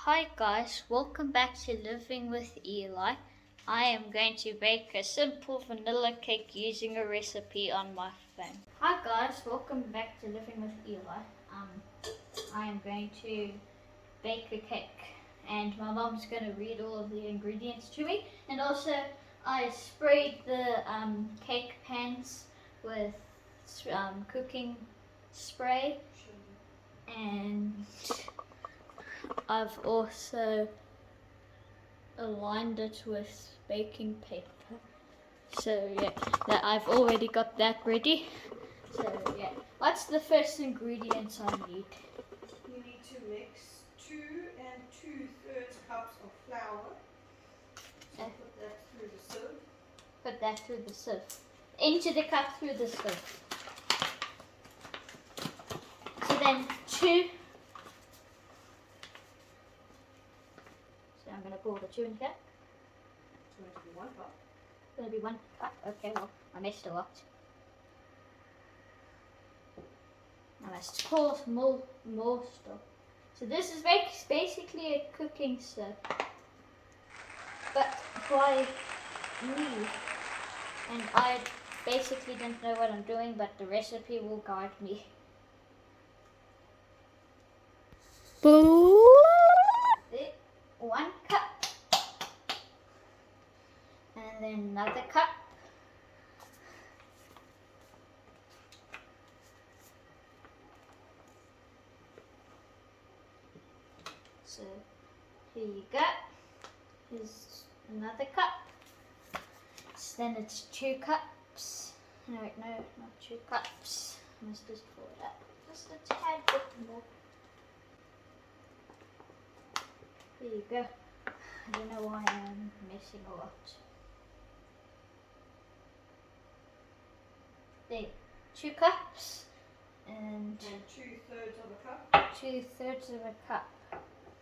Hi guys, welcome back to Living with Eli. I am going to bake a simple vanilla cake using a recipe on my phone. Hi guys, welcome back to Living with Eli. I am going to bake a cake and my mom's going to read all of the ingredients to me, and also I sprayed the cake pans with cooking spray, and I've also aligned it with baking paper. So yeah, I've already got that ready. So yeah, what's the first ingredients I need? You need to mix 2 2/3 cups of flour. So put that through the sieve. Put that through the sieve. Into the cup through the sieve. So then 2. So I'm going to pour the 2 in here. It's going to be 1 cup. It's going to be 1 cup. Okay, well, I missed a lot. I must pour some more stuff. So this is basically a cooking set, but by me. And I basically don't know what I'm doing, but the recipe will guide me. 1 cup. And then another cup. So here you go. Here's another cup. So then it's 2 cups. No, not 2 cups. I must just pour it up just a tad bit more. There you go. I don't know why I'm missing a lot. There, 2 cups and 2/3 of a cup. 2/3 of a cup.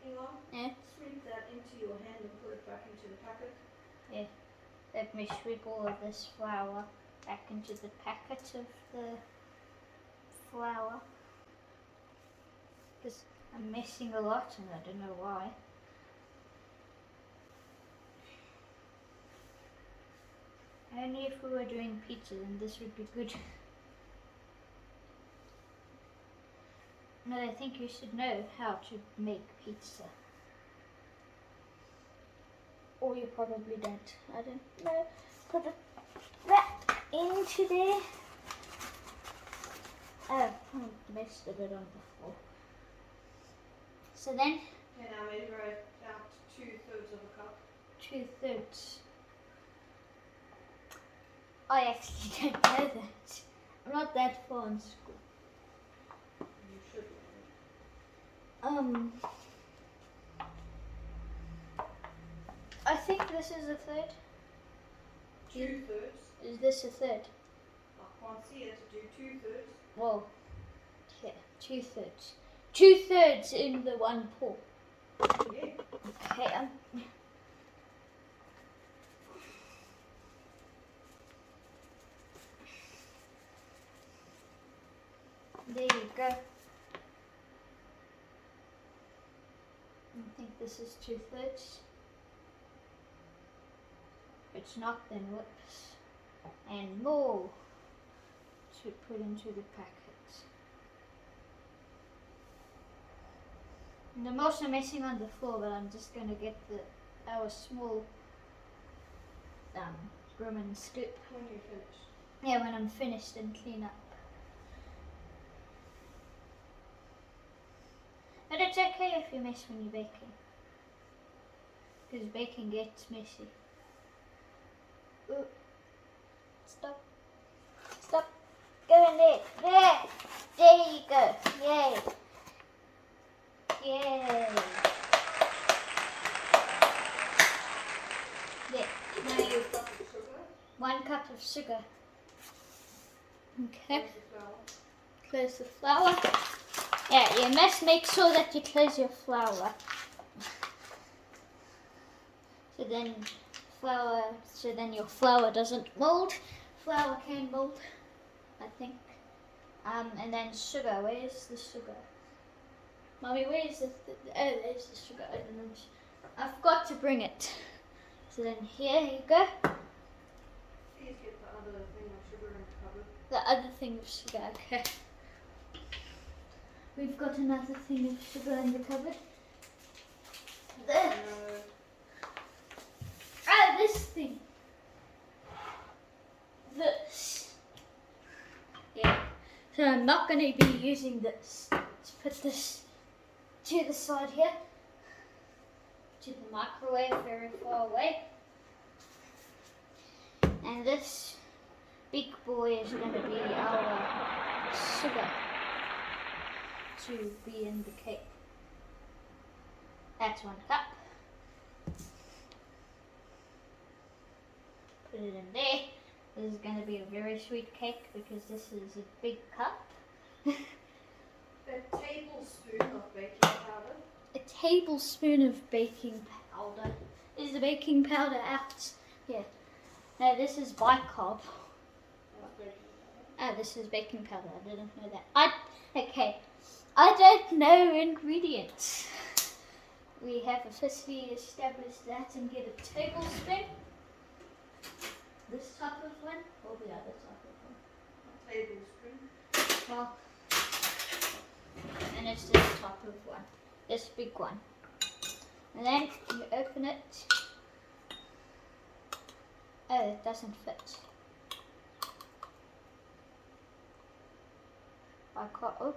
Hang on. Yeah. Sweep that into your hand and put it back into the packet. Yeah. Let me sweep all of this flour back into the packet of the flour, because I'm missing a lot and I don't know why. Only if we were doing pizza, then this would be good. No, I think you should know how to make pizza. Or you probably don't. I don't know. Put it back into there. Oh, I messed a bit on the floor. So then, And I measure it out 2/3 of a cup. 2/3. I actually don't know that. I'm not that far in school. You should I think this is a third. 2/3. Is this a third? I can't see it. Do 2/3. Well, yeah, 2/3. 2/3 in the 1 pour. Yeah. Okay, there you go. I think this is 2/3. If it's not, then whoops. And more to put into the packet. And I'm also messing on the floor, but I'm just going to get our small broom and scoop. When you're finished. Yeah, when I'm finished and clean up. But it's okay if you mess when you're baking, because baking gets messy. Ooh. Stop. Go in there. There you go. Yay. There. Now you 1 cup of sugar. Okay. Close the flour. Yeah, you must make sure that you close your flour. So then your flour doesn't mold. Flour can mold, I think. And then sugar. Where's the sugar? Mommy, where is the? Oh, there's the sugar. I forgot to bring it. So then here you go. Please get the other thing of sugar in the cupboard. The other thing of sugar. Okay. We've got another thing of sugar in the cupboard. There. Ah, this thing. This. Yeah. So I'm not going to be using this. Let's put this to the side here. To the microwave very far away. And this big boy is going to be our sugar to be in the cake. That's 1 cup. Put it in there. This is going to be a very sweet cake because this is a big cup. A tablespoon of baking powder. A tablespoon of baking powder. Is the baking powder out? Yeah. No, this is bicarb. That's baking powder. Ah, this is baking powder. I didn't know that. Okay. I don't know ingredients. We have officially established that and get a tablespoon. This type of one or the other type of one? A tablespoon. Well, and it's this type of one. This big one. And then you open it. Oh, it doesn't fit. I can't. Oh.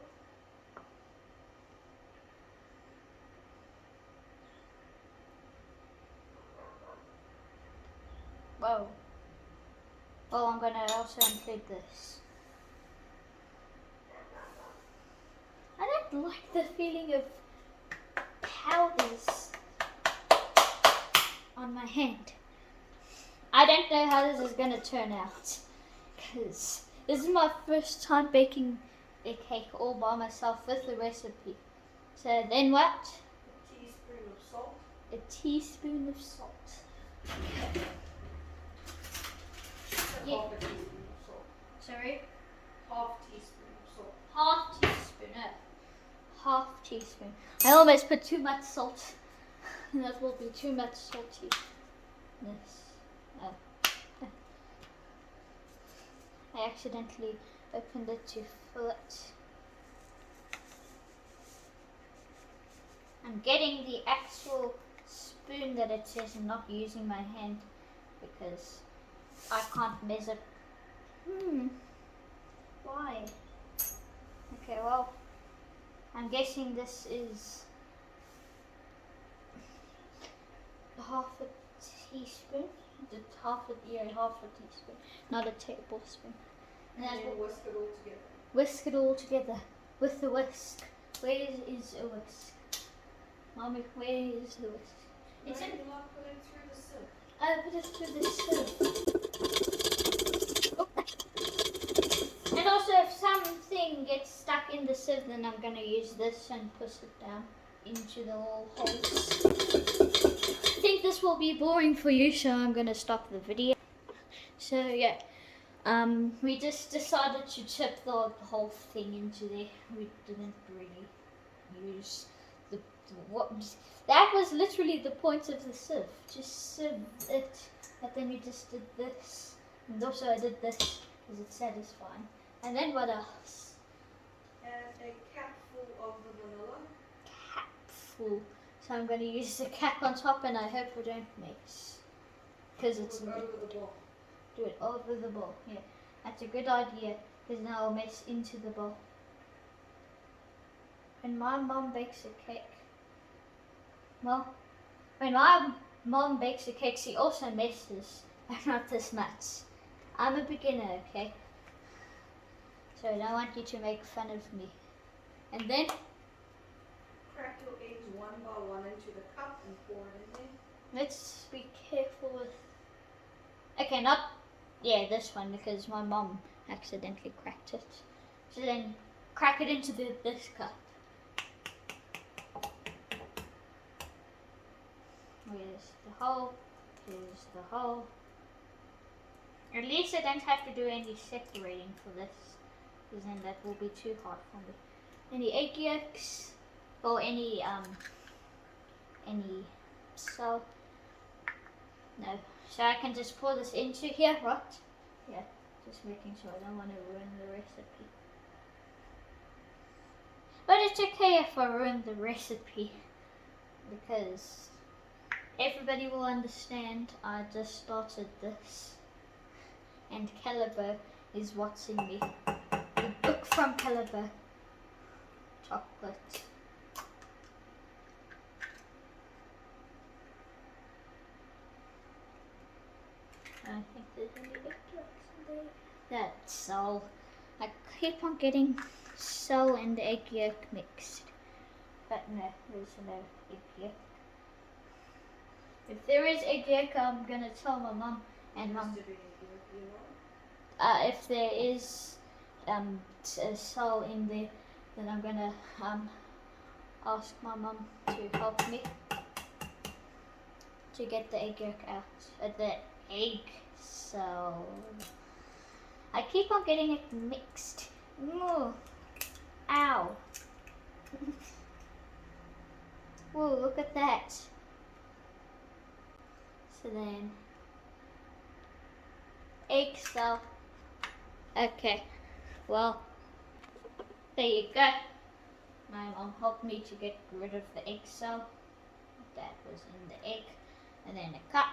Whoa. Oh, I'm gonna also include this. I don't like the feeling of powders on my hand. I don't know how this is gonna turn out because this is my first time baking a cake all by myself with the recipe. So then what? A teaspoon of salt. A teaspoon of salt. Yeah. Half a teaspoon of salt. Sorry? Half teaspoon of salt. Half teaspoon. Half teaspoon. I almost put too much salt. That will be too much saltiness. Oh. I accidentally opened it to fill it. I'm getting the actual spoon that it says and not using my hand because I can't measure. Why? Okay, well, I'm guessing this is half a teaspoon. Half a teaspoon, not a tablespoon. And then whisk it all together. Whisk it all together with the whisk. Where is a whisk? Mommy, where is the whisk? It's in. You're not putting through the sieve. I put it through the sieve. Oh. And also, if something gets stuck in the sieve, then I'm going to use this and push it down into the little holes. I think this will be boring for you, so I'm going to stop the video. So, yeah. We just decided to chip the whole thing into there. We didn't really use what. That was literally the point of the sieve. Just sieve it, and then we just did this, and also I did this because it's satisfying. And then what else? And a cap full of the vanilla. Cap full. So I'm going to use the cap on top, and I hope we don't mix, because it's Over the bowl. do it over the bowl. Yeah, that's a good idea because now I'll mix into the bowl. When my mom bakes a cake, well, when my mom bakes a cake, she also messes, but not this much. I'm a beginner, okay? So I don't want you to make fun of me. And then Crack your eggs one by one into the cup and pour it in there. let's be careful with. Okay, not. Yeah, this one because my mom accidentally cracked it. So then crack it into this cup. Here's the hole. Here's the hole. At least I don't have to do any separating for this, because then that will be too hard for me. And the egg yolks. or any so no. So I can just pour this into here, right? Yeah, just making sure I don't want to ruin the recipe. But it's okay if I ruin the recipe, because everybody will understand I just started this. And Caliber is watching me. The book from Caliber. Chocolate. I don't think there's any egg yolks in there. That's all. I keep on getting sole and egg yolk mixed. But no, there's no egg yolk. If there is egg yolk, I'm gonna tell my mum and mum. If there is sole in there, then I'm gonna ask my mum to help me to get the egg yolk out. The egg, so I keep on getting it mixed. Ooh. Ow. Whoa, look at that. So then, egg cell. Okay, well, there you go. My mom helped me to get rid of the egg cell that was in the egg, and then a cup.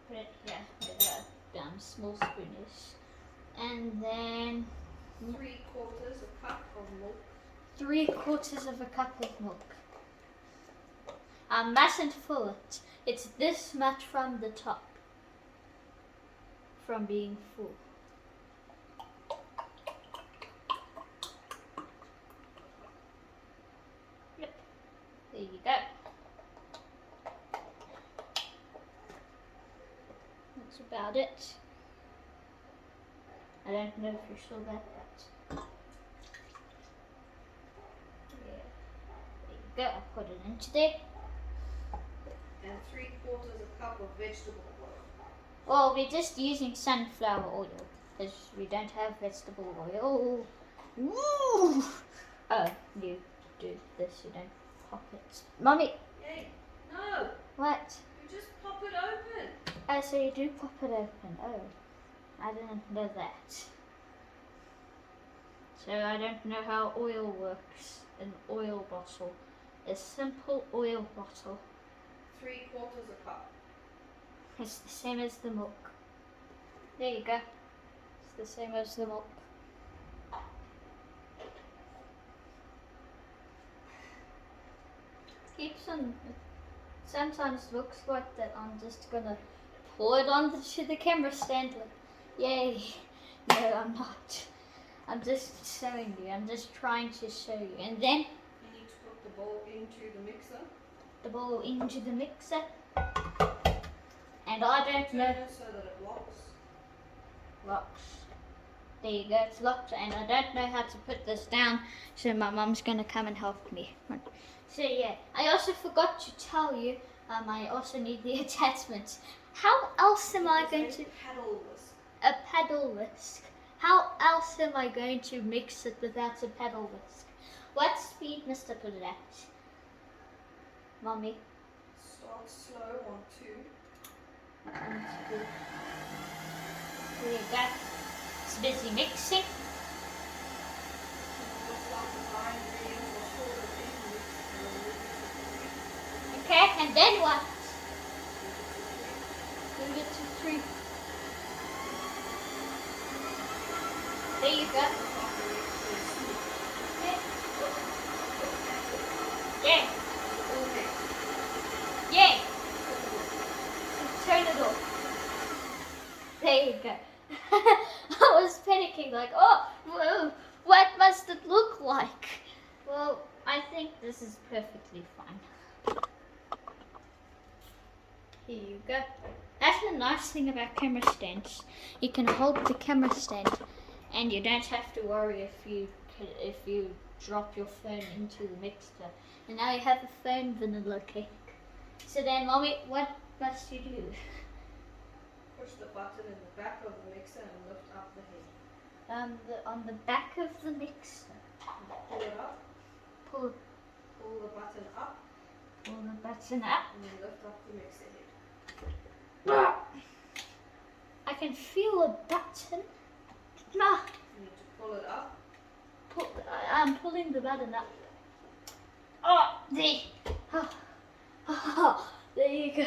Put it here with a small spoonish, and then 3/4 a cup of milk. 3/4 of a cup of milk. I mustn't fill it. It's this much from the top, from being full. Yep, there you go. That's about it. I don't know if you saw that, but yeah, there you go. I put it into there. And 3/4 a cup of vegetable oil. Well, we're just using sunflower oil because we don't have vegetable oil. Ooh. Oh, you do this, you don't pop it. Mommy! Hey, no! What? You just pop it open. Oh, so you do pop it open. Oh, I didn't know that. So I don't know how oil works. An oil bottle. A simple oil bottle. 3/4 a cup. It's the same as the milk. There you go. It's the same as the milk. Keeps on. Sometimes looks like that I'm just gonna pour it onto the camera stand. Like, yay! No, I'm not. I'm just showing you. I'm just trying to show you. And then You need to put the bowl into the mixer. the bowl into the mixer. And I don't know. Turn it so that it locks. Locks. There you go, it's locked, and I don't know how to put this down, so my mum's gonna come and help me. So yeah, I also forgot to tell you, I also need the attachments. How else am I going to... Paddle whisk. A paddle whisk. How else am I going to mix it without a paddle whisk? What speed must I put it at? Mommy? Start slow on 2. There you go. It's busy mixing. Looks like the line reading will show that it mixed. Okay, and then what? Move it to 3. There you go. Yeah. Yeah. Turn it off. There you go. I was panicking like, oh, whoa, what must it look like? Well, I think this is perfectly fine. Here you go. That's the nice thing about camera stands. You can hold the camera stand and you don't have to worry if you drop your phone into the mixer. And now you have a phone vanilla cake. So then, Mommy, what must you do? push the button in the back of the mixer and lift up the head. On the back of the mixer. Pull it up, Pull pull the button up, the button up. and then lift up the mixer head. I can feel a button. Ah, You need to pull it up. I'm pulling the button up. Oh, there. There you go.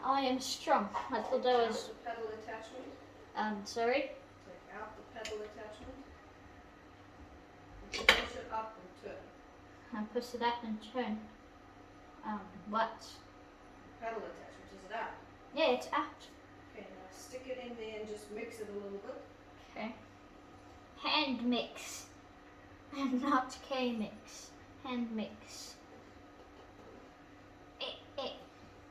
I am strong. I thought that was. The pedal attachment. Sorry. Take out the pedal attachment. And push it up and turn. I push it up and turn. What? Pedal attachment, is it out? Yeah, it's out. Okay, now stick it in there and just mix it a little bit. Okay. Hand mix. And not K-mix. Hand mix.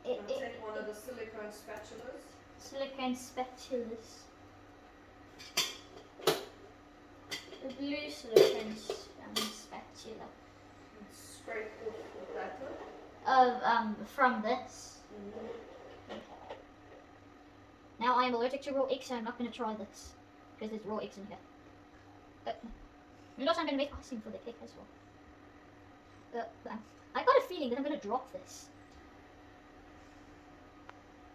Now take one of the silicone spatulas. Silicone spatulas. The blue silicone spatula. And scrape off the batter. From this. Now I am allergic to raw eggs, so I'm not going to try this. Because there's raw eggs in here. And also I'm going to make icing for the cake as well. I got a feeling that I'm going to drop this.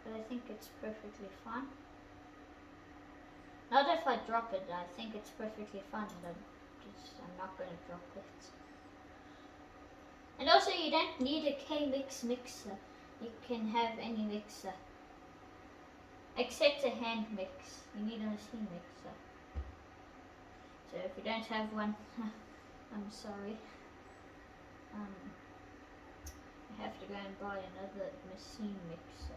But I think it's perfectly fine. Not if I drop it, I think it's perfectly fine. I'm not going to drop it. And also you don't need a K-mix mixer. You can have any mixer. Except a hand mix. You need a machine mixer. So if you don't have one, I'm sorry. You have to go and buy another machine mixer.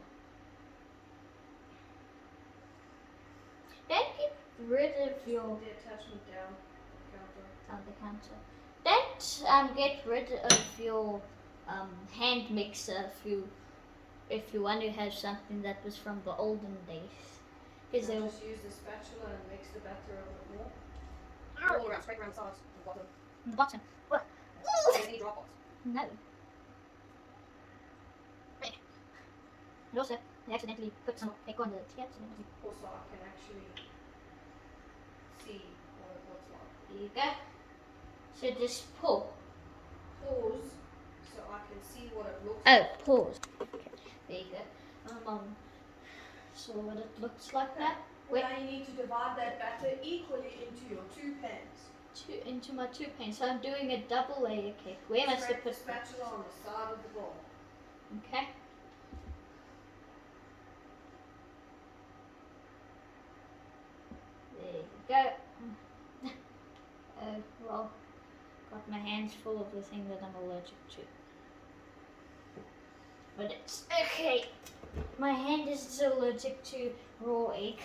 Don't get rid of your The attachment down the counter. Don't get rid of your hand mixer if you want to have something that was from the olden days. Because Now they just use the spatula and mix the batter a bit more. All around, straight around the sides and bottom. the bottom. What? Any drop-offs. No. And also, I accidentally put some cake on the tea. Also, I can actually see what it looks like. There you go. So just pull. Pause so I can see what it looks Oh, like. pause. Okay. There you go. So what it looks like now. Wait. Now you need to divide that batter equally into your two pans. Into my two pans. So I'm doing a double layer cake. Where must I Scrape the put that? spatula on the side of the bowl. Okay. There you go. Well, got my hands full of the thing that I'm allergic to. But it's okay. My hand is allergic to raw egg.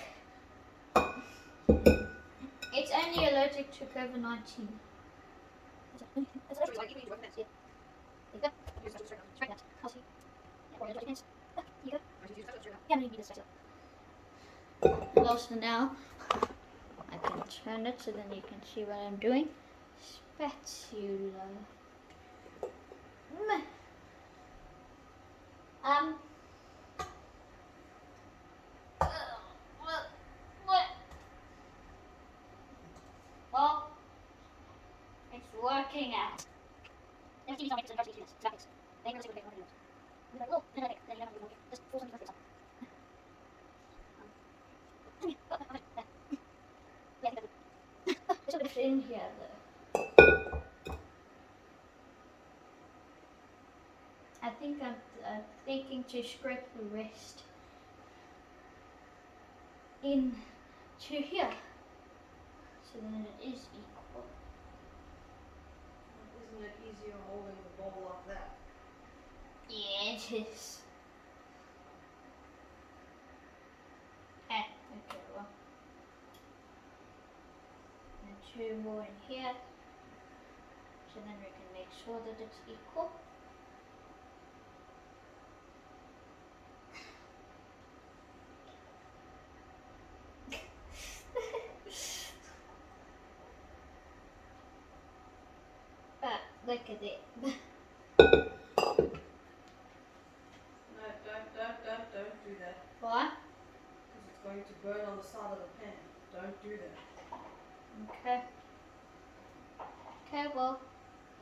It's only allergic to COVID-19. It's allergic to yeah. There you go. Straight out. I'll see. Yeah, or hands. There you go. Yeah, I need this spatula. And also now, I can turn it so then you can see what I'm doing. Spatula. Well, it's working out. Never seen me make this and try to do this. It's graphics. They never say what they want to do. You're like, well, then I make it. Then you never do it. Just force them to do it. Yeah, I think that's good. There's a bit in here though. I think I'm thinking to scrape the rest into here. So then it is equal. Isn't it easier holding the bowl like that? Yeah, it is. Okay, well. And two more in here. So then we can make sure that it's equal. Look at it. No, don't do that. Why? Because the side of the pan. Don't do that. Okay. Okay, well,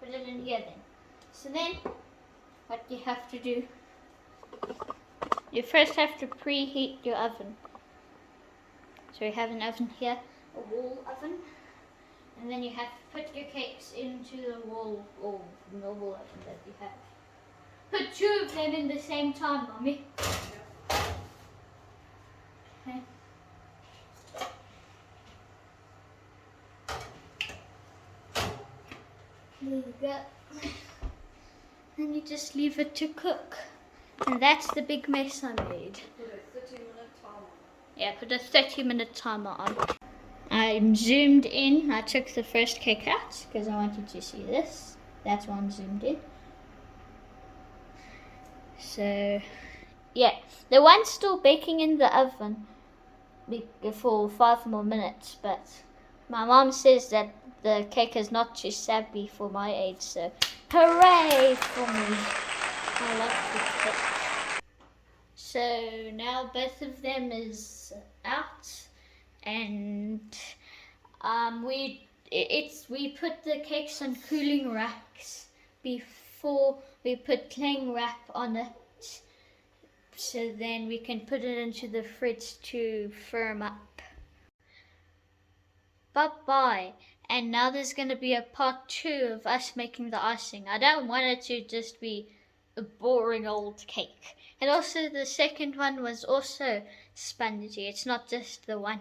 put it in here then. So then, what you have to do, you first have to preheat your oven. So you have an oven here, a wall oven, and then you have to put your cakes into the wall or normal oven that you have. Put 2 of them in the same time, Mommy. Okay. There you go. Then you just leave it to cook. And that's the big mess I made. Put a 30-minute timer. Yeah, put a 30-minute timer on. I'm zoomed in. I took the first cake out because I wanted to see this. That's why I'm zoomed in. So, yeah. The one's still baking in the oven for 5 more minutes, but my mom says that the cake is not too savvy for my age, so hooray for me. I like the cake. So now both of them is out, and we put the cakes on cooling racks before we put cling wrap on it, so then we can put it into the fridge to firm up. Bye-bye. And now there's going to be a part 2 of us making the icing. I don't want it to just be a boring old cake. And also the second one was also spongy. It's not just the one.